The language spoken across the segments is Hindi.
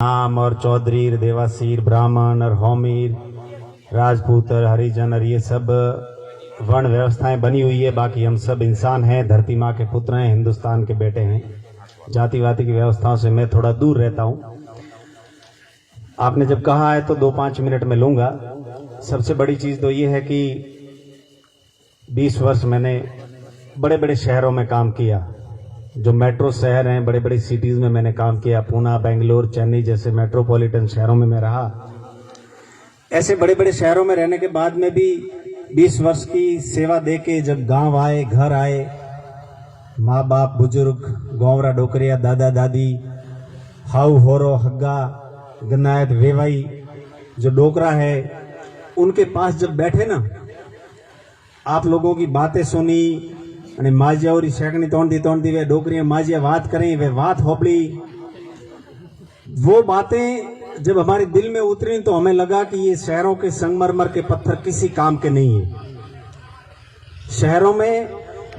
नाम और चौधरी, देवासीर, ब्राह्मण और होमीर, राजपूत और हरिजन और ये सब वर्ण व्यवस्थाएं बनी हुई है। बाकी हम सब इंसान हैं, धरती माँ के पुत्र हैं, हिंदुस्तान के बेटे हैं। जातिवादी की व्यवस्थाओं से मैं थोड़ा दूर रहता हूँ। आपने जब कहा है तो 2-5 मिनट में लूंगा। सबसे बड़ी चीज तो ये है कि 20 वर्ष मैंने बड़े बड़े शहरों में काम किया। जो मेट्रो शहर हैं, बड़े बड़े सिटीज में मैंने काम किया। पूना, बेंगलोर, चेन्नई जैसे मेट्रोपॉलिटन शहरों में मैं रहा। ऐसे बड़े बड़े शहरों में रहने के बाद में भी 20 वर्ष की सेवा देके जब गांव आए, घर आए, माँ बाप, बुजुर्ग, गौवरा डोकरिया, दादा दादी, हाउ होरो, हग्गा, गन्नायत, वेवाई, जो डोकरा है, उनके पास जब बैठे ना, आप लोगों की बातें सुनी અને માજિયાઓરી શેકણી તોંડી वे डोकरियां माजिया बात करें, वे बात होपड़ी, वो बातें जब हमारे दिल में उतरी तो हमें लगा कि ये शहरों के संगमरमर के पत्थर किसी काम के नहीं है। शहरों में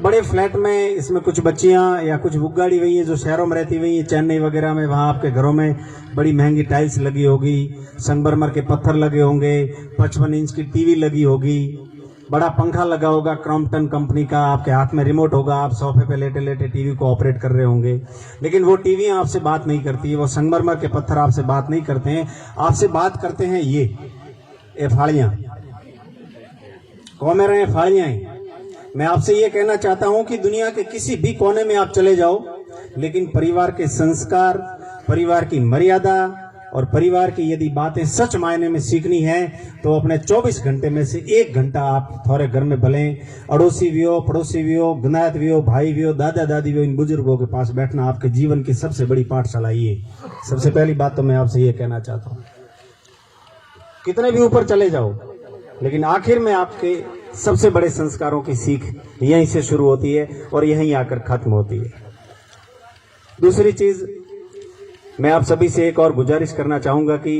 बड़े फ्लैट में इसमें कुछ बच्चियां या कुछ बुग्गाड़ी हुई है जो शहरों में रहती हुई है, चेन्नई वगैरह में, वहां आपके घरों में बड़ी महंगी टाइल्स लगी होगी, संगमरमर के पत्थर लगे होंगे, 55 इंच की टीवी लगी होगी, बड़ा पंखा लगा होगा क्रॉम्पटन कंपनी का, आपके हाथ में रिमोट होगा, आप सोफे पे लेटे लेटे टीवी को ऑपरेट कर रहे होंगे। लेकिन वो टीवियां आपसे बात नहीं करती, वो संगमरमर के पत्थर आपसे बात नहीं करते हैं। आपसे बात करते हैं ये फाड़ियां, कौन में रहे फाड़ियां हैं। मैं आपसे ये कहना चाहता हूं कि दुनिया के किसी भी कोने में आप चले जाओ, लेकिन परिवार के संस्कार, परिवार की मर्यादा और परिवार की यदि बातें सच मायने में सीखनी है तो अपने 24 घंटे में से 1 घंटा आप थोड़े घर में भले अड़ोसी भी हो, पड़ोसी भी हो, गनायत भी हो, भाई भी हो, दादा दादी भी हो, इन बुजुर्गों के पास बैठना आपके जीवन की सबसे बड़ी पाठशाला ये। सबसे पहली बात तो मैं आपसे ये कहना चाहता हूँ, कितने भी ऊपर चले जाओ, लेकिन आखिर में आपके सबसे बड़े संस्कारों की सीख यहीं से शुरू होती है और यहीं आकर खत्म होती है। दूसरी चीज, मैं आप सभी से एक और गुजारिश करना चाहूंगा कि